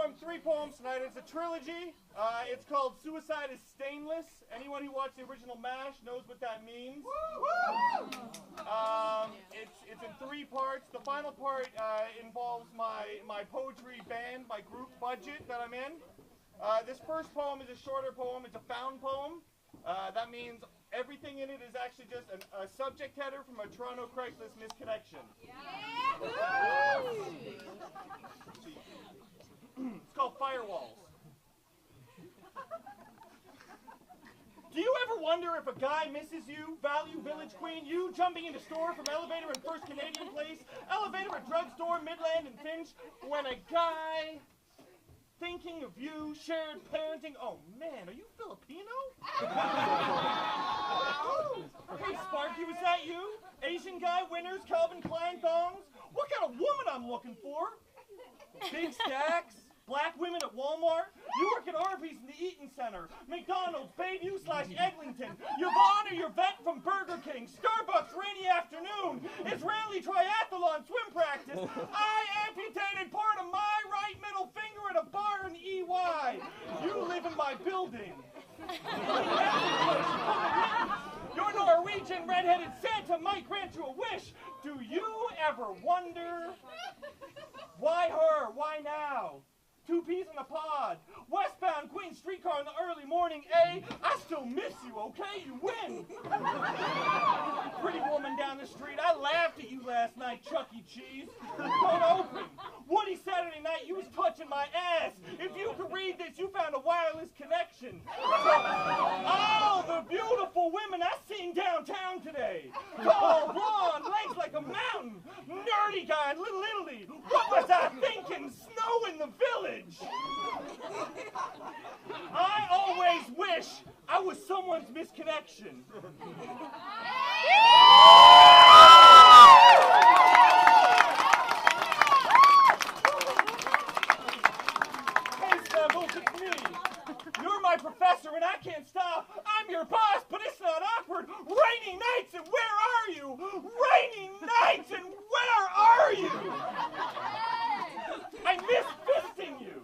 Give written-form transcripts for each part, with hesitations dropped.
perform 3 poems tonight. It's a trilogy. It's called Suicide is Stainless. Anyone who watched the original MASH knows what that means. It's in 3 parts. The final part involves my poetry band, my group budget that I'm in. This first poem is a shorter poem. It's a found poem. That means everything in it is actually just a subject header from a Toronto Craigslist misconnection. It's called Firewalls. Do you ever wonder if a guy misses you, Value Village Queen, you jumping into store from elevator in First Canadian Place, elevator at drugstore, Midland and Finch, when a guy thinking of you, shared parenting, oh man, are you Filipino? Hey Sparky, was that you? Asian guy, winners, Calvin Klein thongs? What kind of woman I'm looking for? Big stacks, black women at Walmart. You work at Arby's in the Eaton Center, McDonald's, Bayview/Eglinton, Yvonne or Yvette from Burger King, Starbucks rainy afternoon, Israeli triathlon swim practice. I amputated part of my right middle finger at a bar in EY. You live in my building. Your Norwegian redheaded Santa might grant you a wish. Do you ever wonder why her? Why now? 2 peas in a pod. Westbound Queen streetcar in the early morning, A. I still miss you, okay? You win. Pretty woman down the street. I laughed at you last night, Chuck E. Cheese. Don't open. Woody Saturday night, you was touching my ass. If you could read this, you found a wireless connection. Oh, the beautiful women I seen downtown today. Tall, blonde, legs like a mountain. Nerdy guy in Little Italy. What was I thinking? Snow in the village. I always wish I was someone's misconnection. Hey, Snuggles, it's me. You're my professor and I can't stop. I'm your boss, but it's not awkward. Rainy nights and where are you? Rainy nights and where are you? I miss fisting you.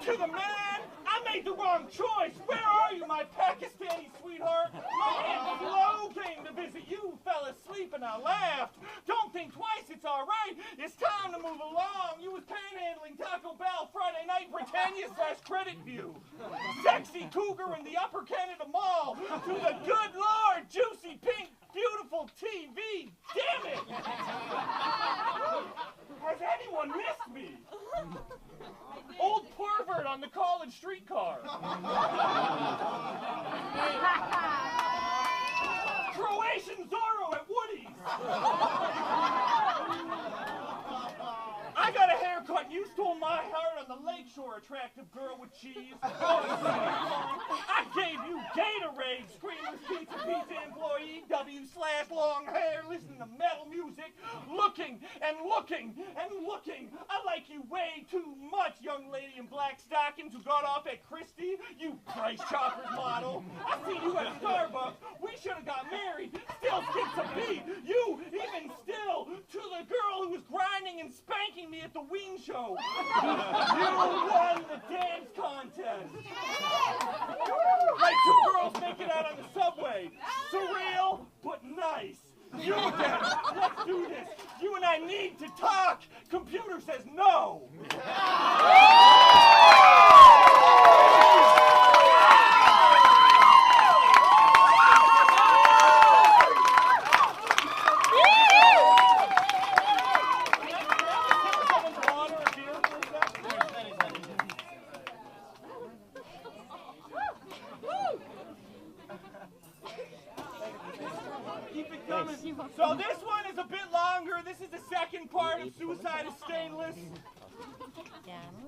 To the man, I made the wrong choice. Where are you, my Pakistani sweetheart? My Aunt Flo came to visit you, fell asleep, and I laughed. Don't think twice, it's all right. It's time to move along. You was panhandling Taco Bell Friday night, Britannia/Credit View. Sexy cougar in the Upper Canada Mall. To the good Lord, juicy pink, beautiful TV. Damn it! Has anyone missed me? Old pervert on the college streetcar. Croatian Zorro at Woody's. I got a haircut. You stole my heart on the lakeshore, attractive girl with cheese. I gave you Gatorade, Screamers Pizza employee, W/long hair, listening to metal music, looking and looking and looking. I like you way too much, young lady in black stockings who got off at Christie, you price choppers model. I seen you at Starbucks. We should have got married. Still skips a beat. You, even still, to the girl who was grinding and spanking me at the Ween show. You won the dance contest. Like 2 girls making out on the subway. Surreal, but nice. You again. Let's do this. You and I need to talk. Computer says no. So this one is a bit longer. This is the second part of Suicide is Stainless.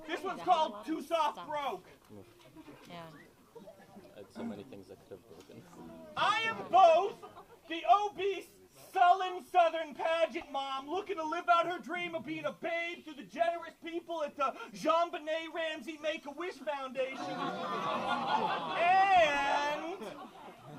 This one's called Too Soft Broke. I had so many things that could have broken. I am both the obese, sullen Southern pageant mom looking to live out her dream of being a babe to the generous people at the JonBenet Ramsey Make-A-Wish Foundation. And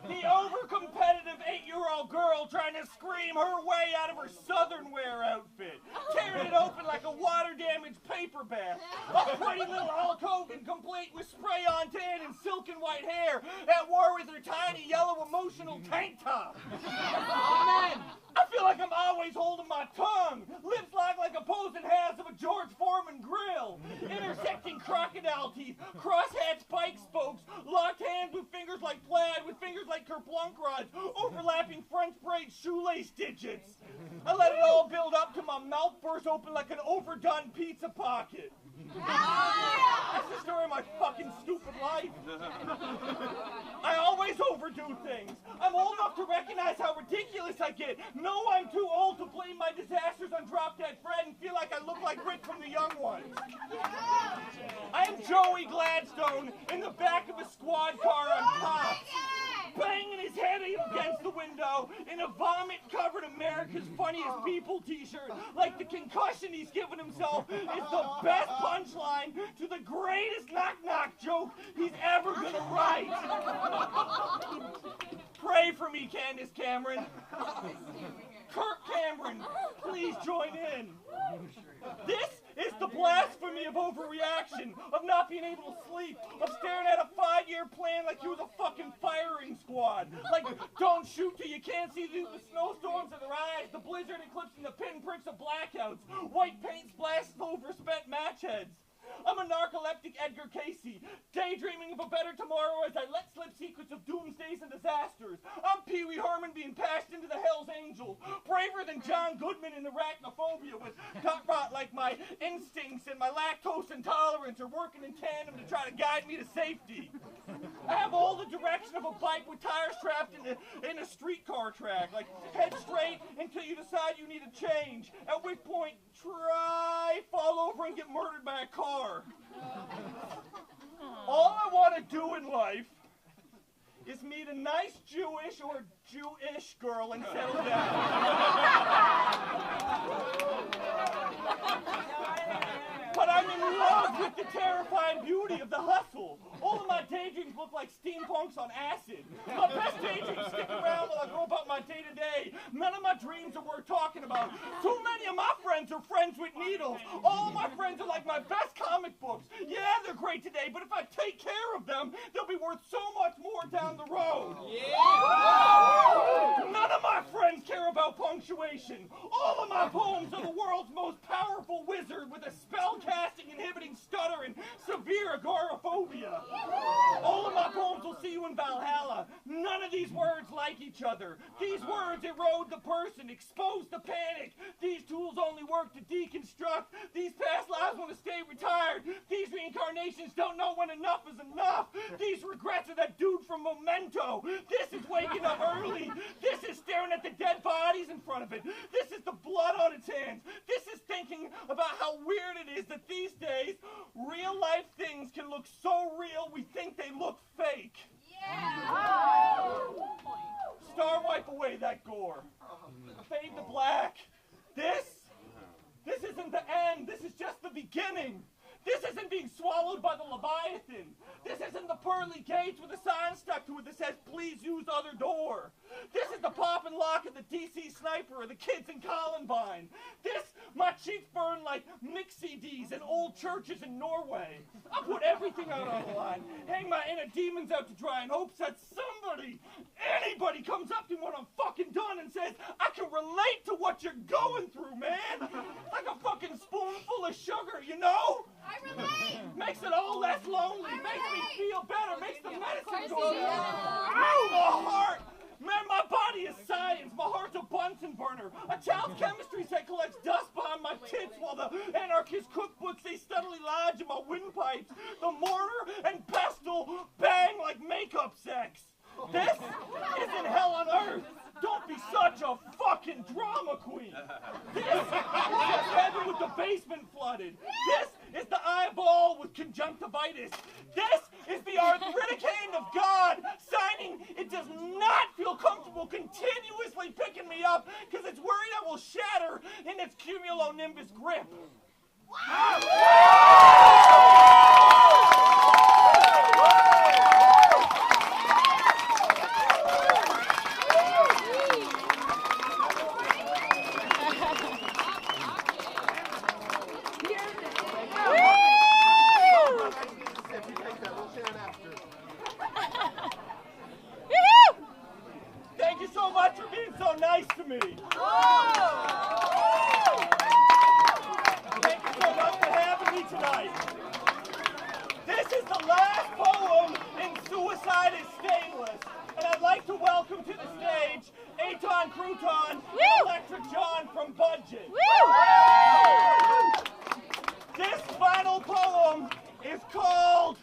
the over-competitive 8-year-old girl trying to scream scream her way out of her Southern wear outfit, tearing it open like a water-damaged paper bath. A pretty little Hulk Hogan complete with spray-on tan and silken white hair at war with her tiny yellow emotional tank top. Amen. I feel like I'm always holding my tongue. Lips locked like opposing halves of a George Foreman grill. Intersecting crocodile teeth, cross-hatched spike spokes, locked hands with fingers like plaid, with fingers like Kerplunk rods, overlapping French braid shoelace digits. I let it all build up till my mouth burst open like an overdone pizza pocket. That's the story of my fucking stupid life. I always overdo things. I'm old enough to recognize how ridiculous I get. No, I'm too old to blame my disasters on Drop Dead Fred and feel like I look like Rick from The Young Ones. I am Joey Gladstone in the back of a squad car on Cops, banging his head against the window in a vomit-covered America's Funniest People t-shirt, like the concussion he's given himself is the best punchline to the greatest knock-knock joke he's ever gonna write. Pray for me, Candace Cameron. Kirk Cameron, please join in. This is the blasphemy of overreaction, of not being able to sleep, of staring at a 5-year plan like you was a fucking firing squad. Like, don't shoot till you can't see the snowstorms in their eyes, the blizzard eclipsing the pinpricks of blackouts, white paint splashed over spent match heads. I'm a narcoleptic Edgar Casey, daydreaming of a better tomorrow as I let slip secrets of doomsdays and disasters. I'm Pee Wee Herman being passed into the Hells Angels, braver than John Goodman in Arachnophobia, with gut rot like my instincts and my lactose intolerance are working in tandem to try to guide me to safety. I have all the direction of a bike with tires trapped in a streetcar track, like head straight until you decide you need a change, at which point try, fall over and get murdered by a car. All I want to do in life is meet a nice Jewish or Jewish girl and settle down. But I'm in love with the terrifying beauty of the hustle. All of my daydreams look like steampunks on acid. My best daydreams stick around while I go about my day-to-day. None of my dreams are worth talking about. Too many of my friends are friends with needles. All of my friends are like my best comic books. Yeah, they're great today, but if I take care of them, they'll be worth so much more down the road. Yeah. None of my friends care about punctuation. All of my poems are the world's most powerful wizard with a spell-casting, inhibiting stutter and severe agoraphobia. All of my poems will see you in Valhalla. None of these words like each other. These words erode the person, expose the panic. These tools only work to deconstruct. These past lives want to stay retired. These reincarnations don't know when enough is enough. These regrets are that dude from Memento. This is waking up early. This is staring at the dead bodies in front of it. This is the blood on its hands. This is thinking about how weird it is that these days, real life things can look so real we think they look fake. Yeah. Star, wipe away that gore. Fade to black. This isn't the end. This is just the beginning. This isn't being swallowed by the Leviathan. This isn't the pearly gates with a sign stuck to it that says, please use other door. This is the pop and lock of the DC Sniper or the kids in Columbine. This, my cheeks burn like mix CDs and old churches in Norway. I put everything out on the line, hang my inner demons out to dry in hopes that somebody, anybody comes up to me when I'm fucking done and says, I can relate to what you're going through, man. Like a fucking spoonful of sugar, you know? I relate. Makes it all less lonely. Makes me feel better. Makes the medicine go down. Yeah. Ow, my heart. Man, my body is science. My heart's a Bunsen burner. A child's chemistry set collects dust behind my tits while the anarchist cookbooks, they steadily lodge in my windpipes. The mortar and pestle bang like makeup sex. This isn't hell on earth. Don't be such a fucking drama queen. This is just heaven with the basement flooded. This is the eyeball with conjunctivitis. This is the arthritic hand of God signing it does not feel comfortable continuously picking me up because it's worried I will shatter in its cumulonimbus grip. nice to me. Thank you so much for having me tonight. This is the last poem in Suicide is Stainless, and I'd like to welcome to the stage Aton Crouton and Electric John from Budget. This final poem is called...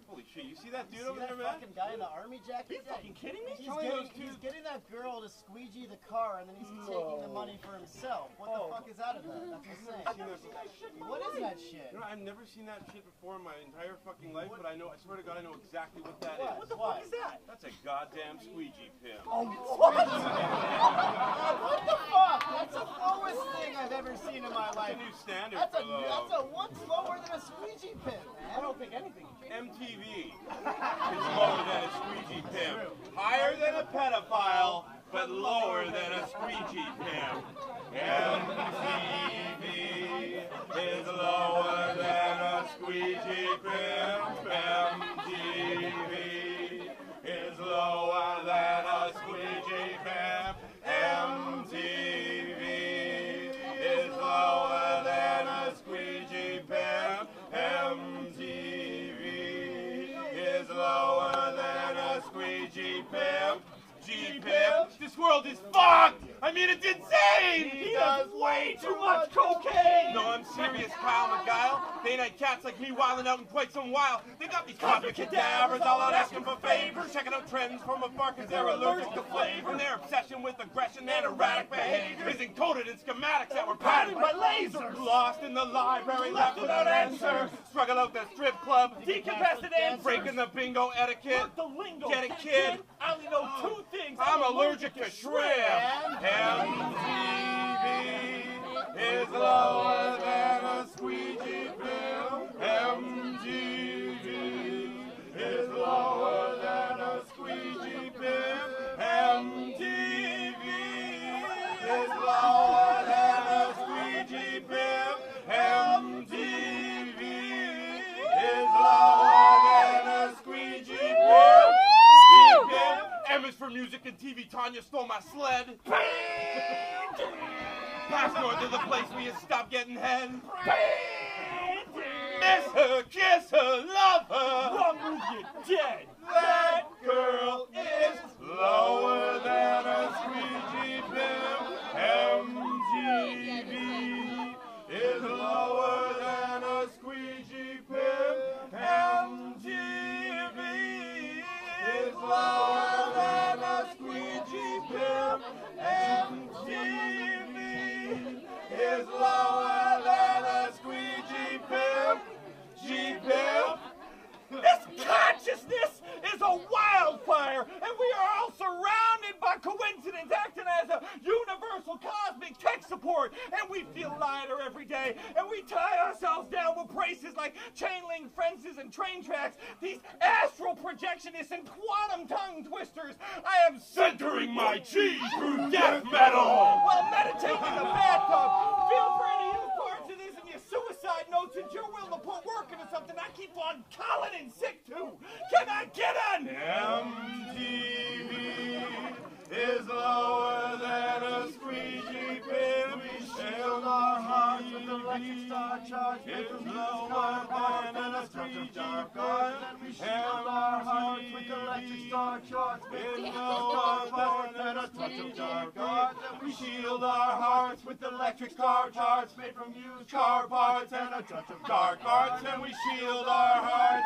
Holy shit, you see that dude over there, man? Fucking guy in the army jacket? Are you fucking kidding me? He's getting that girl to squeegee the car and then he's taking the money for himself. What the fuck is out of that? That's insane. What is that shit? You know, I've never seen that shit before in my entire fucking life, but I swear to God, I know exactly what that is. What? What the fuck is that? That's a goddamn squeegee pimp. Oh, what? What the fuck? That's the lowest thing I've ever seen in my life. That's a new standard. That's what's lower than a squeegee pimp, man? I don't think anything. MTV is lower than a squeegee pimp. Higher than a pedophile, but lower than a squeegee pimp. MTV is lower than a squeegee pimp. MTV is lower than a squeegee pimp. MTV is lower than a squeegee pimp. MTV is lower than a squeegee pimp. G-pimp. This world is fucked! I mean, it's insane! He does way too much cocaine! No, I'm serious, Kyle McGuile. They ain't cats like me wilding out in quite some while. They got these copy cadavers all out asking for favors, checking out trends from afar because they're allergic to flavor. And their obsession with aggression and erratic behavior is encoded in schematics that were patterned by lasers. Lost in the library, left without answer. Struggle out the strip club, Decapacitated answers. breaking the bingo etiquette. Fuck the lingo. Get it, kid? I only know two things. I'm allergic to shrimp. MTV is lower than a squeegee pimp. MTV is lower than a squeegee pimp. MTV is lower than a squeegee pimp. MTV is lower than a squeegee pimp. G-pimp. M is for music and TV. Tanya stole my sled. Pass north to the place where you stop getting head. Miss her, kiss her, love her. Wrong move, you're dead. That girl is lower than a squeegee pimp. MTV is lower than a squeegee pimp. MTV is lower than a squeegee pimp. MTV is lower than a squeegee pimp. G-pimp. This consciousness is a wildfire, and we are all surrounded by coincidence, acting as a universal cosmic tech support, and we feel lighter every day, and we tie ourselves down with braces like chain link fences and train tracks, these astral projectionists and quantum tongue twisters. I am centering my chi through death metal while meditating in the bathtub. Feel free to use parts of this in your suicide notes since you're willing to put work into something I keep on calling in sick to. Can I get an MTV is lower than a squeegee pimp. We shield our hearts with electric star charge. It's lower than a squeegee pimp. We shield our hearts with electric star charge. It's lower than a squeegee pimp. We shield our hearts with electric star charts made from used car parts and a touch of dark arts, and we shield our hearts.